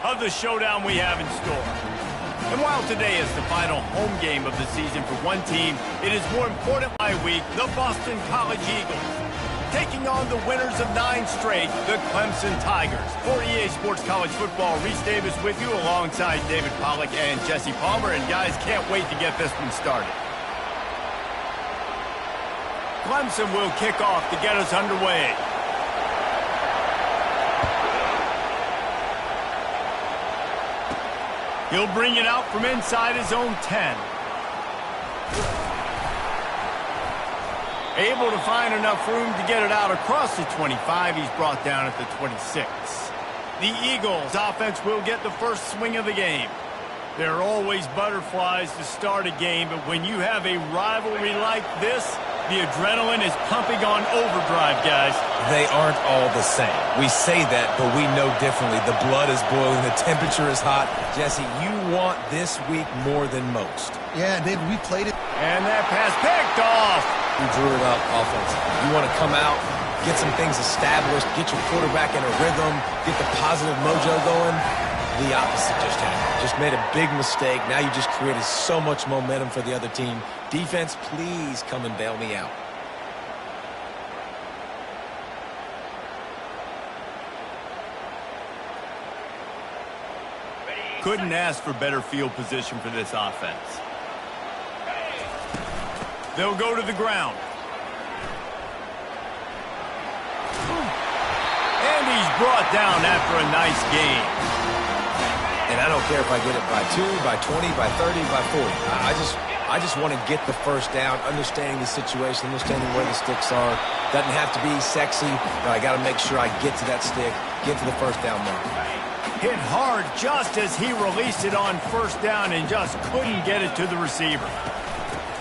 of the showdown we have in store. And while today is the final home game of the season for one team, it is more important by week, the Boston College Eagles, taking on the winners of 9 straight, the Clemson Tigers. For EA Sports College Football, Reese Davis with you alongside David Pollack and Jesse Palmer. And guys, can't wait to get this one started. Clemson will kick off to get us underway. He'll bring it out from inside his own 10. Able to find enough room to get it out across the 25. He's brought down at the 26. The Eagles offense will get the first swing of the game. There are always butterflies to start a game, but when you have a rivalry like this, the adrenaline is pumping on overdrive, guys. They aren't all the same. We say that, but we know differently. The blood is boiling. The temperature is hot. Jesse, you want this week more than most. Yeah, David, we played it. And that pass picked off. You drew it up offense. You want to come out, get some things established, get your quarterback in a rhythm, get the positive mojo going. The opposite just happened. Just made a big mistake. Now you just created so much momentum for the other team. Defense, please come and bail me out. Couldn't ask for better field position for this offense. They'll go to the ground. And he's brought down after a nice game. And I don't care if I get it by 2, by 20, by 30, by 40. I just want to get the first down, understanding the situation, understanding where the sticks are. Doesn't have to be sexy, but I got to make sure I get to that stick, get to the first down mark. Hit hard just as he released it on first down and just couldn't get it to the receiver.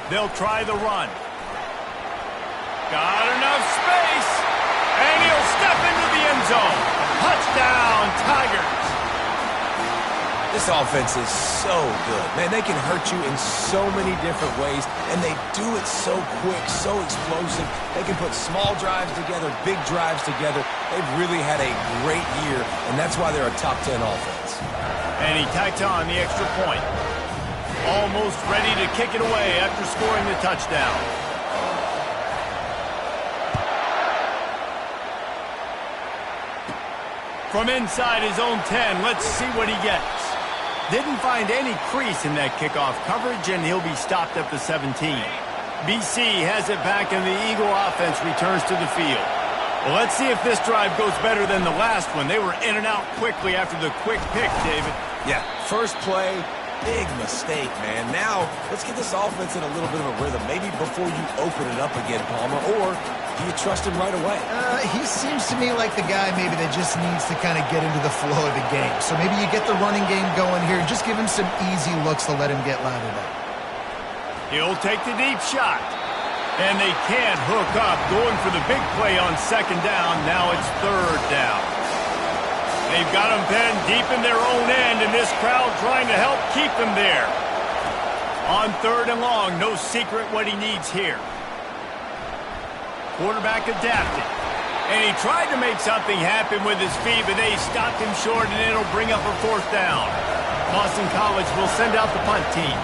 They'll try the run. Got enough space, and he'll step into the end zone. Touchdown, Tigers. This offense is so good. Man, they can hurt you in so many different ways, and they do it so quick, so explosive. They can put small drives together, big drives together. They've really had a great year, and that's why they're a top 10 offense. And he tacked on the extra point. Almost ready to kick it away after scoring the touchdown. From inside his own 10, let's see what he gets. Didn't find any crease in that kickoff coverage, and he'll be stopped at the 17. BC has it back, and the Eagle offense returns to the field. Well, let's see if this drive goes better than the last one. They were in and out quickly after the quick pick, David. Yeah, first play, big mistake, man. Now, let's get this offense in a little bit of a rhythm. Maybe before you open it up again, Palmer, or do you trust him right away? He seems to me like the guy maybe that just needs to kind of get into the flow of the game. So maybe you get the running game going here and just give him some easy looks to let him get lathered up. He'll take the deep shot. And they can't hook up. Going for the big play on second down. Now it's third down. They've got him penned deep in their own end, and this crowd trying to help keep them there. On third and long, no secret what he needs here. Quarterback adapted. And he tried to make something happen with his feet, but they stopped him short, and it'll bring up a fourth down. Boston College will send out the punt team.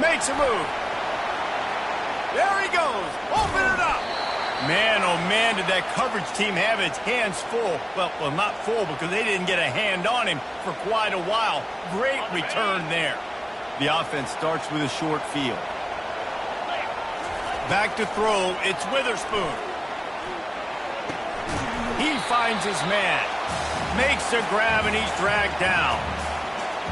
Makes a move. There he goes. Open it up. Man, oh man, did that coverage team have its hands full. Well, not full because they didn't get a hand on him for quite a while. Great return there. The offense starts with a short field. Back to throw, it's Witherspoon. He finds his man. Makes a grab, and he's dragged down.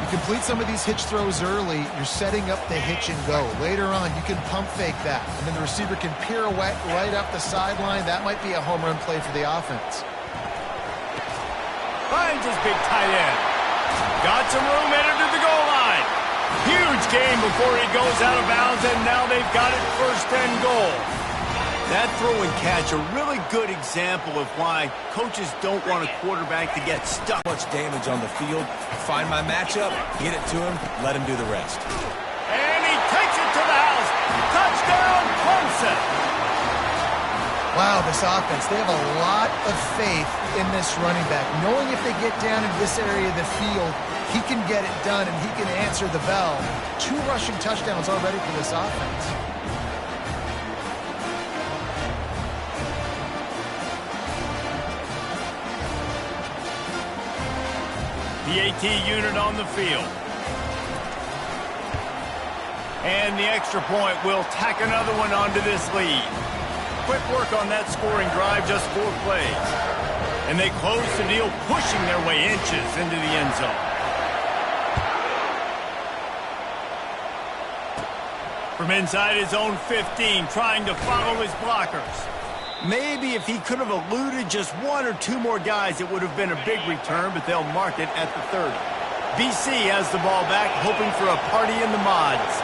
You complete some of these hitch throws early, you're setting up the hitch and go. Later on, you can pump fake that, and then the receiver can pirouette right up the sideline. That might be a home run play for the offense. Finds his big tight end. Got some room, headed to the goal line. Huge game before he goes out of bounds, and now they've got it first and goal. That throw and catch, a really good example of why coaches don't want a quarterback to get stuck. Much damage on the field. Find my matchup, get it to him, let him do the rest. And he takes it to the house. Touchdown, Clemson. Wow, this offense. They have a lot of faith in this running back, knowing if they get down into this area of the field, he can get it done and he can answer the bell. 2 rushing touchdowns already for this offense. The AT unit on the field. And the extra point will tack another one onto this lead. Quick work on that scoring drive, just 4 plays. And they close the deal, pushing their way inches into the end zone. From inside his own 15, trying to follow his blockers. Maybe if he could have eluded just 1 or 2 more guys, it would have been a big return, but they'll mark it at the 30. BC has the ball back, hoping for a party in the mods.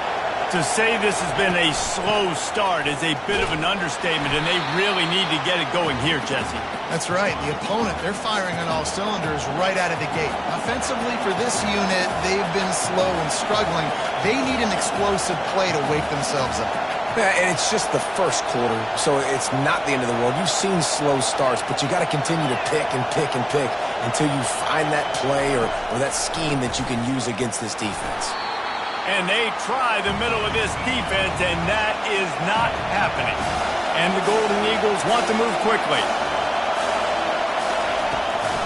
To say this has been a slow start is a bit of an understatement, and they really need to get it going here, Jesse. That's right. The opponent, they're firing on all cylinders right out of the gate. Offensively, for this unit, they've been slow and struggling. They need an explosive play to wake themselves up. Yeah, and it's just the first quarter, so it's not the end of the world. You've seen slow starts, but you got to continue to pick and pick and pick until you find that play or that scheme that you can use against this defense. And they try the middle of this defense, and that is not happening. And the Golden Eagles want to move quickly.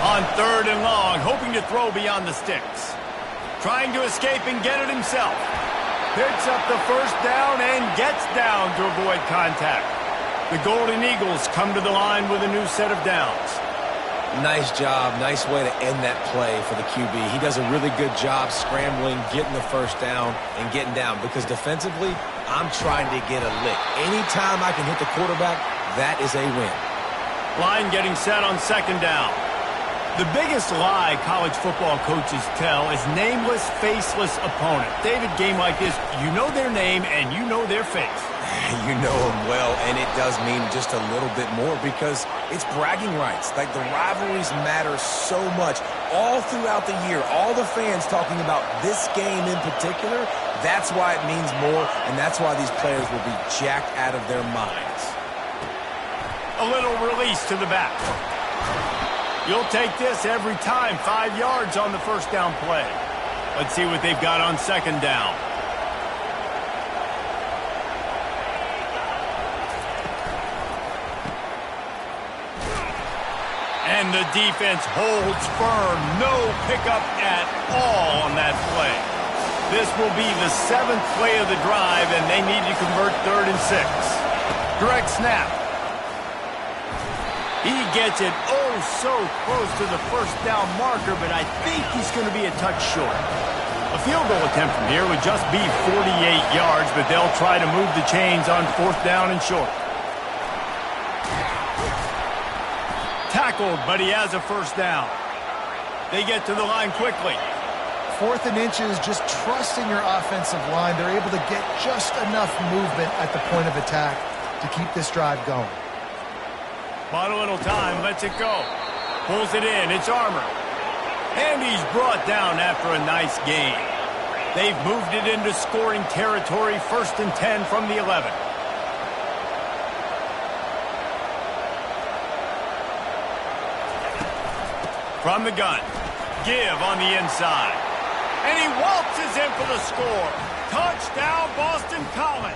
On 3rd and long, hoping to throw beyond the sticks. Trying to escape and get it himself. Picks up the first down and gets down to avoid contact. The Golden Eagles come to the line with a new set of downs. Nice job. Nice way to end that play for the QB. He does a really good job scrambling, getting the first down, and getting down. Because defensively, I'm trying to get a lick. Anytime I can hit the quarterback, that is a win. Line getting set on 2nd down. The biggest lie college football coaches tell is nameless, faceless opponent. David, game like this, you know their name and you know their face. You know them well, and it does mean just a little bit more because it's bragging rights. Like, the rivalries matter so much all throughout the year. All the fans talking about this game in particular, that's why it means more, and that's why these players will be jacked out of their minds. A little release to the back. You'll take this every time. 5 yards on the first down play. Let's see what they've got on 2nd down. And the defense holds firm. No pickup at all on that play. This will be the 7th play of the drive, and they need to convert 3rd and 6. Direct snap. He gets it so close to the first down marker, but I think he's going to be a touch short. A field goal attempt from here would just be 48 yards, but they'll try to move the chains on 4th down and short. Tackled, but he has a first down. They get to the line quickly. 4th and inches, just trusting your offensive line. They're able to get just enough movement at the point of attack to keep this drive going. Bought a little time, lets it go. Pulls it in, it's Armour. And he's brought down after a nice gain. They've moved it into scoring territory, 1st and 10 from the 11. From the gun, give on the inside. And he waltzes in for the score. Touchdown, Boston College.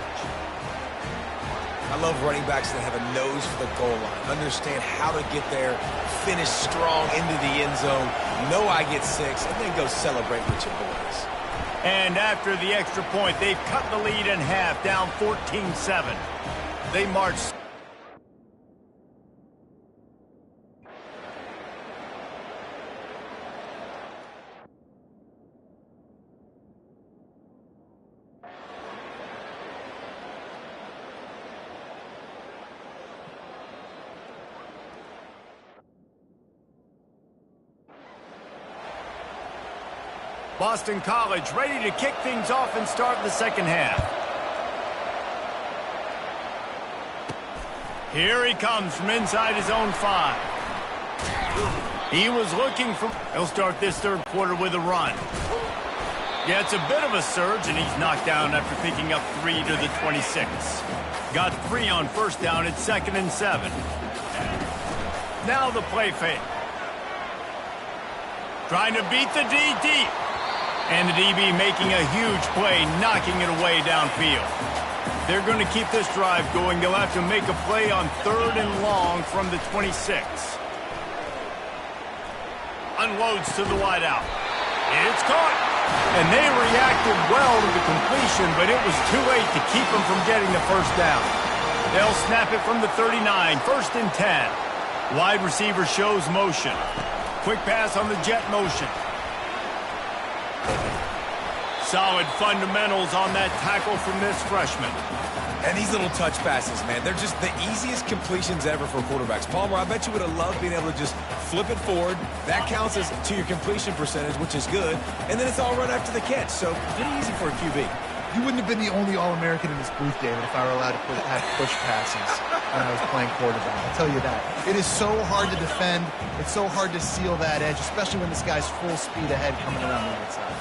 I love running backs that have a nose for the goal line, understand how to get there, finish strong into the end zone, know I get 6, and then go celebrate with your boys. And after the extra point, they've cut the lead in half, down 14-7. They march. Boston College ready to kick things off and start the 2nd half. Here he comes from inside his own 5. He was looking for... He'll start this 3rd quarter with a run. Yeah, it's a bit of a surge, and he's knocked down after picking up 3 to the 26. Got 3 on first down. It's 2nd and 7. Now the play fake. Trying to beat the D deep. And the DB making a huge play, knocking it away downfield. They're going to keep this drive going. They'll have to make a play on 3rd and long from the 26. Unloads to the wideout. It's caught. And they reacted well to the completion, but it was too late to keep them from getting the first down. They'll snap it from the 39, 1st and 10. Wide receiver shows motion. Quick pass on the jet motion. Solid fundamentals on that tackle from this freshman. And these little touch passes, man, they're just the easiest completions ever for quarterbacks. Palmer, I bet you would have loved being able to just flip it forward. That counts as to your completion percentage, which is good. And then it's all run after the catch, so pretty easy for a QB. You wouldn't have been the only All-American in this booth, David, if I were allowed to have push passes when I was playing quarterback. I'll tell you that. It is so hard to defend. It's so hard to seal that edge, especially when this guy's full speed ahead coming around the outside.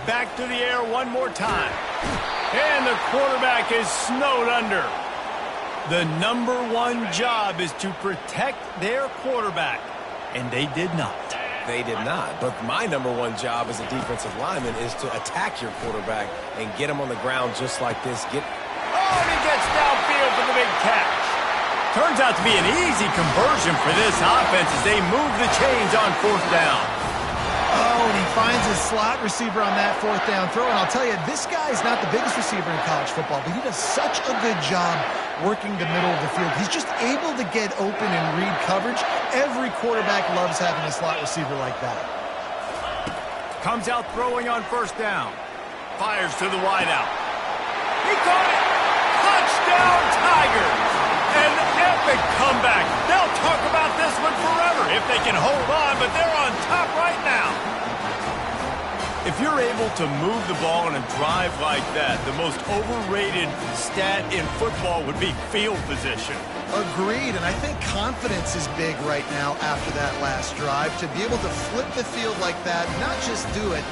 Back to the air one more time. And the quarterback is snowed under. The number one job is to protect their quarterback, and they did not. They did not. But my number one job as a defensive lineman is to attack your quarterback and get him on the ground just like this. Oh, and he gets downfield for the big catch. Turns out to be an easy conversion for this offense as they move the chains on 4th down. Oh, and he finds his slot receiver on that 4th down throw. And I'll tell you, this guy's not the biggest receiver in college football, but he does such a good job working the middle of the field. He's just able to get open and read coverage. Every quarterback loves having a slot receiver like that. Comes out throwing on 1st down. Fires to the wideout. He caught it! Touchdown, Tigers! An epic comeback. They'll talk about this one forever if they can hold on, but they're on top right now. If you're able to move the ball in a drive like that, the most overrated stat in football would be field position. Agreed, and I think confidence is big right now after that last drive. To be able to flip the field like that, not just do it.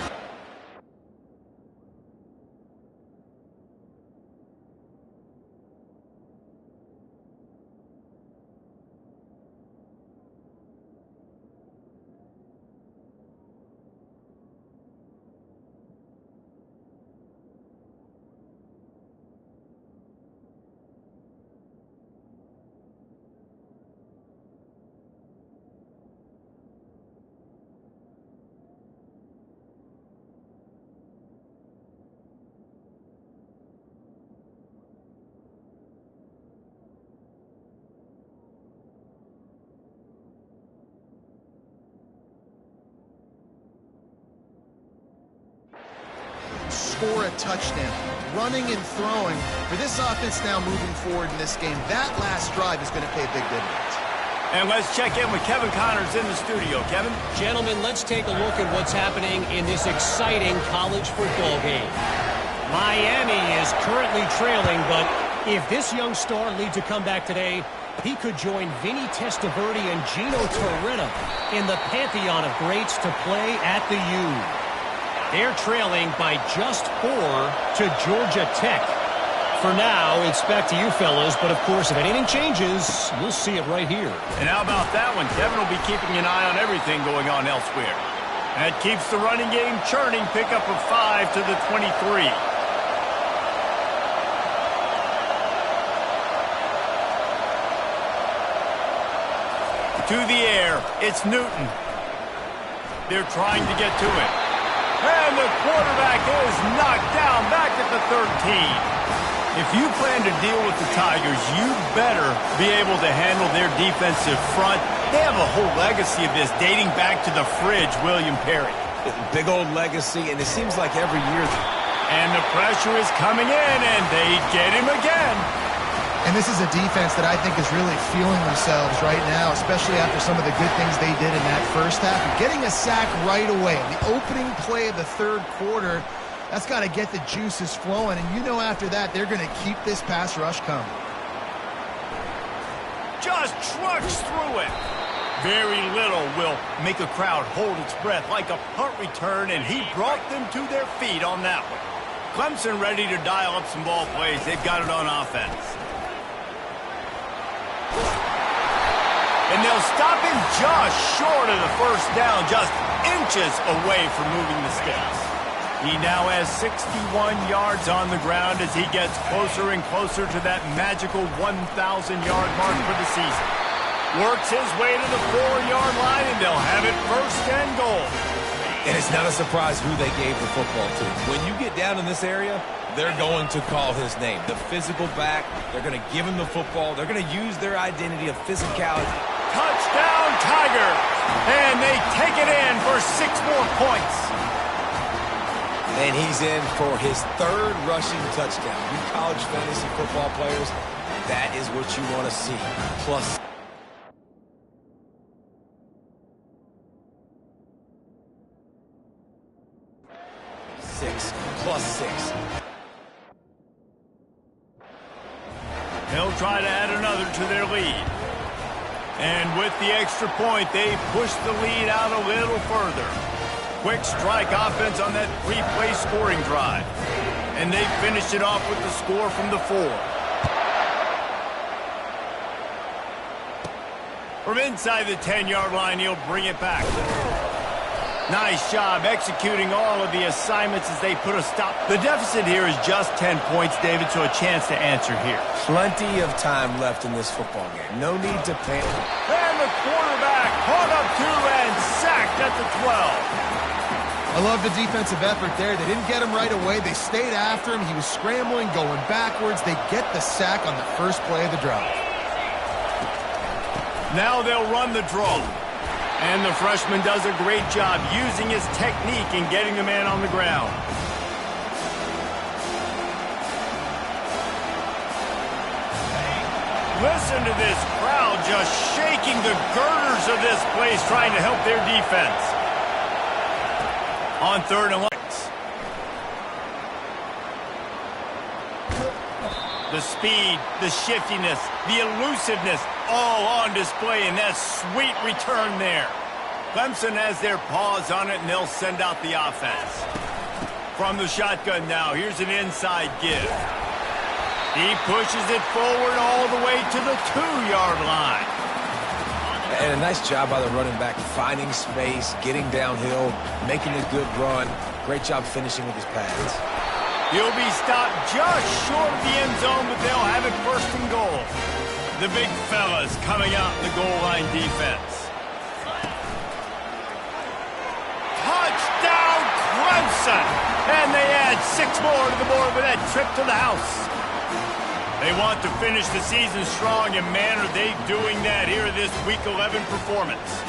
Score a touchdown, running and throwing. For this offense now moving forward in this game, that last drive is going to pay big dividends. And let's check in with Kevin Connors in the studio. Kevin? Gentlemen, let's take a look at what's happening in this exciting college football game. Miami is currently trailing, but if this young star leads a comeback today, he could join Vinny Testaverde and Gino Torretta in the pantheon of greats to play at the U. They're trailing by just 4 to Georgia Tech. For now, it's back to you fellas, but of course, if anything changes, you'll see it right here. And how about that one? Kevin will be keeping an eye on everything going on elsewhere. That keeps the running game churning. Pickup of 5 to the 23. To the air, it's Newton. They're trying to get to it. And the quarterback is knocked down back at the 13. If you plan to deal with the Tigers, you better be able to handle their defensive front. They have a whole legacy of this dating back to the fridge, William Perry. Big old legacy, and it seems like every year. And the pressure is coming in, and they get him again. And this is a defense that I think is really feeling themselves right now, especially after some of the good things they did in that first half. Getting a sack right away, the opening play of the 3rd quarter, that's got to get the juices flowing. And you know after that, they're going to keep this pass rush coming. Just trucks through it. Very little will make a crowd hold its breath like a punt return, and he brought them to their feet on that one. Clemson ready to dial up some ball plays. They've got it on offense. And they'll stop him just short of the first down, just inches away from moving the sticks. He now has 61 yards on the ground as he gets closer and closer to that magical 1,000-yard mark for the season. Works his way to the 4-yard line, and they'll have it first and goal. And it's not a surprise who they gave the football to. When you get down in this area, they're going to call his name. The physical back, they're going to give him the football. They're going to use their identity of physicality. Touchdown, Tiger! And they take it in for 6 more points. And he's in for his 3rd rushing touchdown. You college fantasy football players, that is what you want to see. Plus 6, plus 6. They'll try to add another to their lead. And with the extra point, they push the lead out a little further. Quick strike offense on that 3-play scoring drive. And they finished it off with the score from the 4. From inside the 10-yard line, he'll bring it back. Nice job executing all of the assignments as they put a stop. The deficit here is just 10 points, David, so a chance to answer here. Plenty of time left in this football game. No need to panic. And the quarterback caught up to and sacked at the 12. I love the defensive effort there. They didn't get him right away. They stayed after him. He was scrambling, going backwards. They get the sack on the first play of the drive. Now they'll run the draw. And the freshman does a great job using his technique and getting the man on the ground. Listen to this crowd just shaking the girders of this place, trying to help their defense. On 3rd and long. The speed, the shiftiness, the elusiveness, all on display in that sweet return there. Clemson has their paws on it, and they'll send out the offense. From the shotgun now, here's an inside give. He pushes it forward all the way to the 2-yard line. And a nice job by the running back, finding space, getting downhill, making a good run. Great job finishing with his pads. He'll be stopped just short of the end zone, but they'll have it first and goal. The big fellas coming out in the goal line defense. Touchdown, Clemson! And they add 6 more to the board with that trip to the house. They want to finish the season strong, and man, are they doing that here in this Week 11 performance.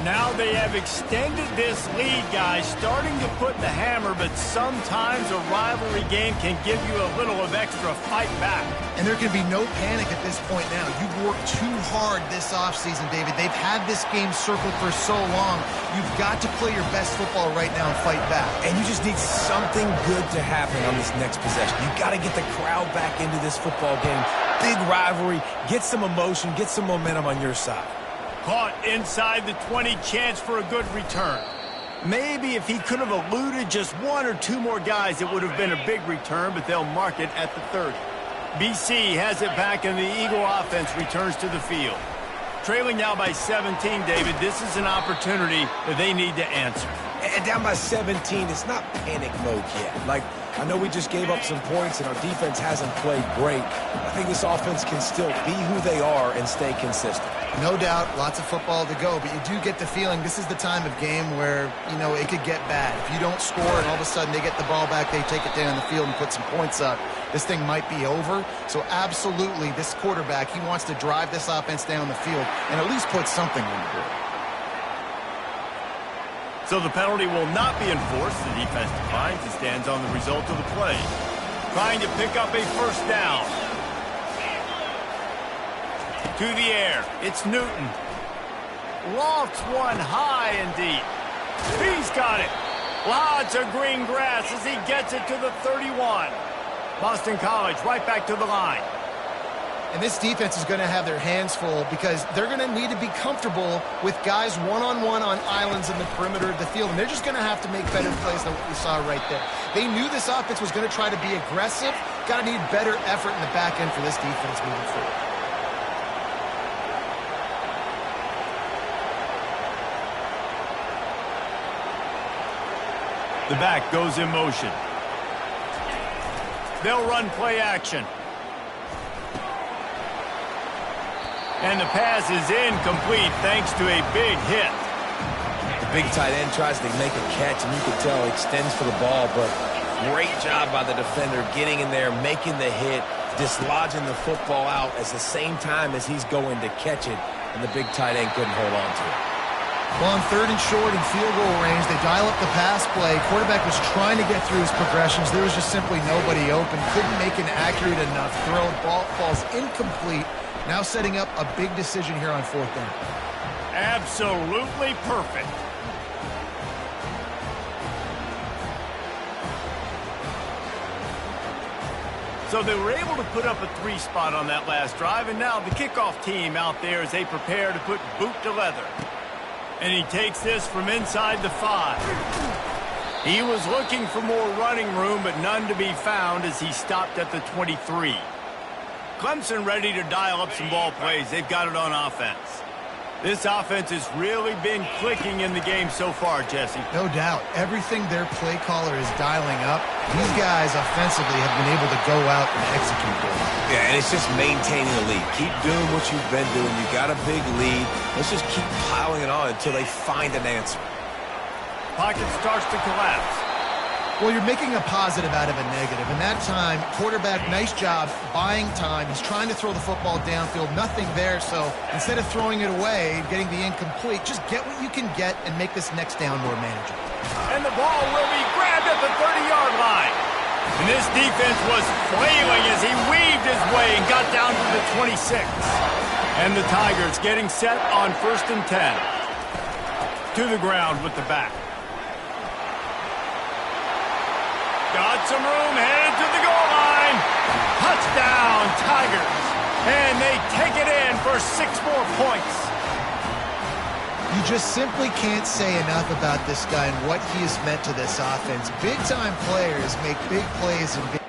Now they have extended this lead, guys, starting to put the hammer, but sometimes a rivalry game can give you a little of extra fight back. And there can be no panic at this point now. You've worked too hard this offseason, David. They've had this game circled for so long. You've got to play your best football right now and fight back. And you just need something good to happen on this next possession. You've got to get the crowd back into this football game. Big rivalry. Get some emotion. Get some momentum on your side. Caught inside the 20, chance for a good return. Maybe if he could have eluded just 1 or 2 more guys, it would have been a big return, but they'll mark it at the 30. BC has it back, and the Eagle offense returns to the field. Trailing now by 17, David, this is an opportunity that they need to answer. And down by 17, it's not panic mode yet. Like, I know we just gave up some points, and our defense hasn't played great. I think this offense can still be who they are and stay consistent. No doubt, lots of football to go, but you do get the feeling this is the time of game where, you know, it could get bad. If you don't score and all of a sudden they get the ball back, they take it down the field and put some points up, this thing might be over. So absolutely, this quarterback, he wants to drive this offense down the field and at least put something on the board. So the penalty will not be enforced. The defense declines and stands on the result of the play. Trying to pick up a first down. To the air, it's Newton. Lofts one high and deep. He's got it. Lots of green grass as he gets it to the 31. Boston College right back to the line. And this defense is going to have their hands full because they're going to need to be comfortable with guys one-on-one on islands in the perimeter of the field. And they're just going to have to make better plays than what we saw right there. They knew this offense was going to try to be aggressive. Got to need better effort in the back end for this defense moving forward. The back goes in motion. They'll run play action. And the pass is incomplete thanks to a big hit. The big tight end tries to make a catch, and you can tell he extends for the ball, but great job by the defender getting in there, making the hit, dislodging the football out at the same time as he's going to catch it, and the big tight end couldn't hold on to it. Well, on 3rd and short in field goal range, they dial up the pass play. Quarterback was trying to get through his progressions. There was just simply nobody open. Couldn't make an accurate enough throw. Ball falls incomplete. Now setting up a big decision here on 4th down. Absolutely perfect. So they were able to put up a 3 spot on that last drive, and now the kickoff team out there as they prepare to put boot to leather. And he takes this from inside the 5. He was looking for more running room, but none to be found as he stopped at the 23. Clemson ready to dial up some ball plays. They've got it on offense. This offense has really been clicking in the game so far, Jesse. No doubt. Everything their play caller is dialing up, these guys offensively have been able to go out and execute it. Yeah, and it's just maintaining the lead. Keep doing what you've been doing. You got a big lead. Let's just keep piling it on until they find an answer. Pocket starts to collapse. Well, you're making a positive out of a negative. And that time, quarterback, nice job buying time. He's trying to throw the football downfield. Nothing there. So instead of throwing it away, getting the incomplete, just get what you can get and make this next down more manageable. And the ball will be grabbed at the 30-yard line. And this defense was flailing as he weaved his way and got down to the 26. And the Tigers getting set on 1st and 10. To the ground with the back. Got some room, headed to the goal line. Touchdown, Tigers. And they take it in for 6 more points. You just simply can't say enough about this guy and what he has meant to this offense. Big-time players make big plays and big...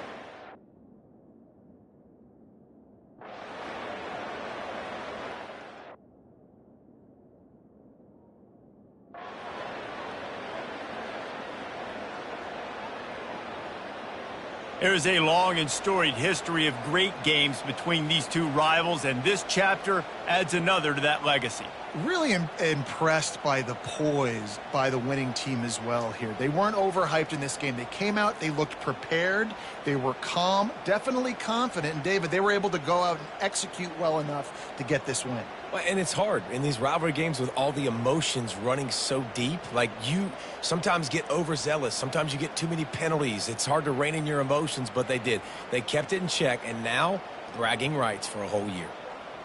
There is a long and storied history of great games between these two rivals, and this chapter adds another to that legacy. Really impressed by the poise by the winning team as well here. They weren't overhyped in this game. They came out, they looked prepared, they were calm, definitely confident. And David, they were able to go out and execute well enough to get this win. Well, and it's hard in these rivalry games with all the emotions running so deep. Like, you sometimes get overzealous. Sometimes you get too many penalties. It's hard to rein in your emotions, but they did. They kept it in check, and now bragging rights for a whole year.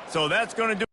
So that's going to do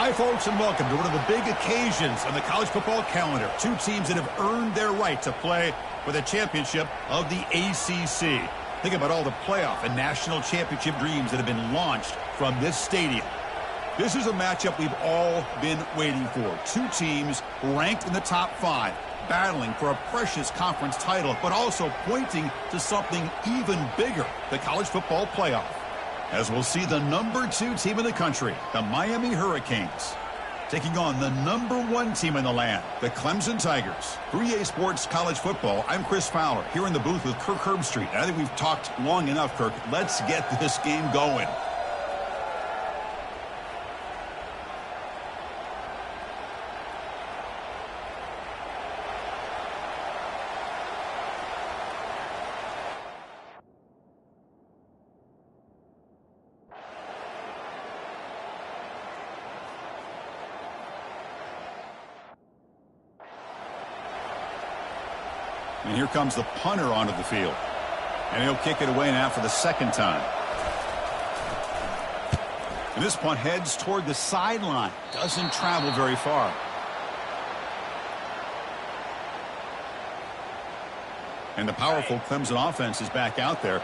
Hi, folks, and welcome to one of the big occasions on the college football calendar. Two teams that have earned their right to play for the championship of the ACC. Think about all the playoff and national championship dreams that have been launched from this stadium. This is a matchup we've all been waiting for. Two teams ranked in the top 5, battling for a precious conference title, but also pointing to something even bigger, the college football playoff. As we'll see the number 2 team in the country, the Miami Hurricanes, taking on the number 1 team in the land, the Clemson Tigers. For EA Sports College Football, I'm Chris Fowler, here in the booth with Kirk Herbstreit. And I think we've talked long enough, Kirk. Let's get this game going. And here comes the punter onto the field. And he'll kick it away now for the second time. And this punt heads toward the sideline. Doesn't travel very far. And the powerful Clemson offense is back out there.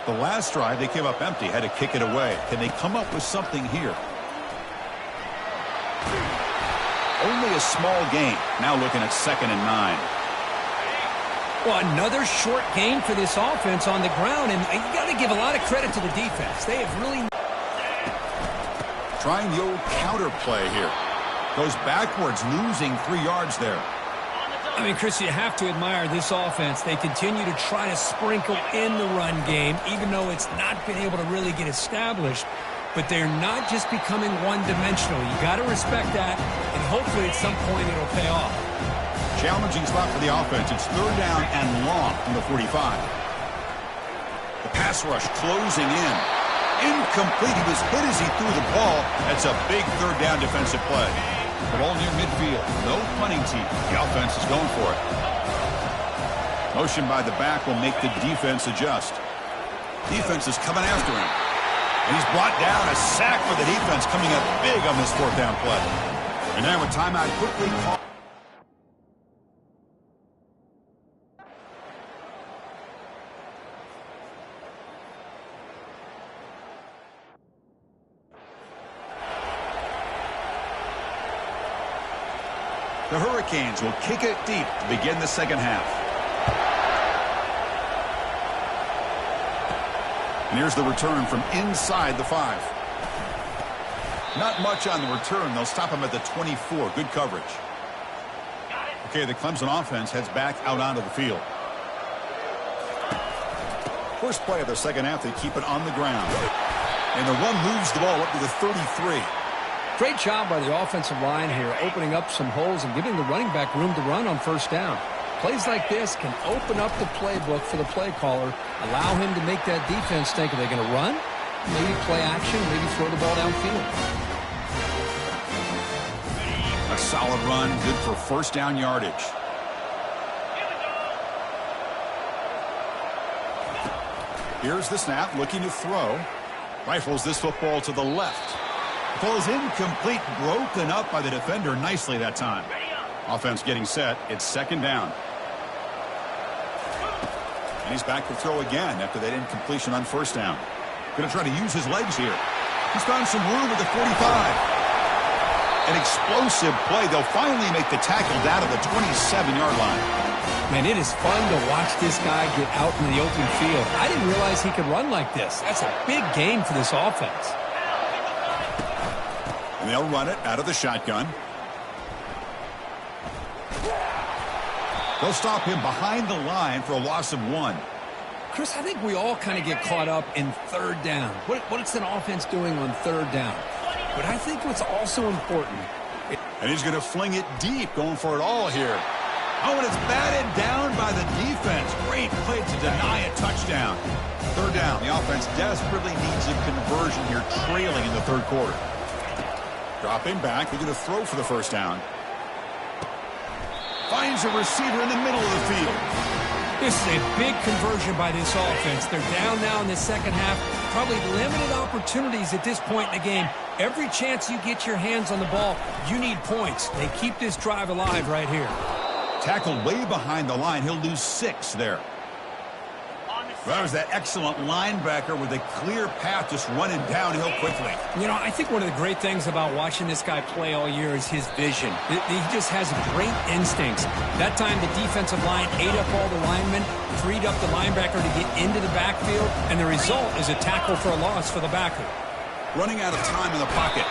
The last drive, they came up empty, had to kick it away. Can they come up with something here? Only a small gain. Now looking at 2nd and 9. Well, another short game for this offense on the ground, and you got to give a lot of credit to the defense. They have really... Trying the old counter play here. Goes backwards, losing 3 yards there. I mean, Chris, you have to admire this offense. They continue to try to sprinkle in the run game, even though it's not been able to really get established. But they're not just becoming one-dimensional. You got to respect that, and hopefully at some point it'll pay off. Challenging spot for the offense. It's 3rd down and long from the 45. The pass rush closing in. Incomplete. He was hit as he threw the ball. That's a big 3rd down defensive play. The ball near midfield. No punting team. The offense is going for it. Motion by the back will make the defense adjust. Defense is coming after him. And he's brought down. A sack for the defense coming up big on this 4th down play. And now a timeout quickly called. The Hurricanes will kick it deep to begin the second half. And here's the return from inside the 5. Not much on the return. They'll stop him at the 24. Good coverage. Okay, the Clemson offense heads back out onto the field. First play of the second half, they keep it on the ground. And the run moves the ball up to the 33. Great job by the offensive line here, opening up some holes and giving the running back room to run on 1st down. Plays like this can open up the playbook for the play caller, allow him to make that defense think, are they going to run? Maybe play action, maybe throw the ball downfield. A solid run, good for 1st down yardage. Here's the snap, looking to throw. Rifles this football to the left. The ball is incomplete, broken up by the defender nicely that time. Offense getting set. It's 2nd down. And he's back to throw again after that incompletion on 1st down. Going to try to use his legs here. He's found some room at the 45. An explosive play. They'll finally make the tackle down to the 27-yard line. Man, it is fun to watch this guy get out in the open field. I didn't realize he could run like this. That's a big game for this offense. And they'll run it out of the shotgun. They'll stop him behind the line for a loss of 1. Chris, I think we all kind of get caught up in 3rd down. What's an offense doing on 3rd down? But I think what's also important. And he's going to fling it deep, going for it all here. Oh, and it's batted down by the defense. Great play to deny a touchdown. 3rd down. The offense desperately needs a conversion here, trailing in the 3rd quarter. Dropping back. They're going to throw for the 1st down. Finds a receiver in the middle of the field. This is a big conversion by this offense. They're down now in the second half. Probably limited opportunities at this point in the game. Every chance you get your hands on the ball, you need points. They keep this drive alive right here. Tackled way behind the line. He'll lose 6 there. Well, there's that excellent linebacker with a clear path just running downhill quickly. You know, I think one of the great things about watching this guy play all year is his vision. He just has great instincts. That time the defensive line ate up all the linemen, freed up the linebacker to get into the backfield, and the result is a tackle for a loss for the backer. Running out of time in the pocket.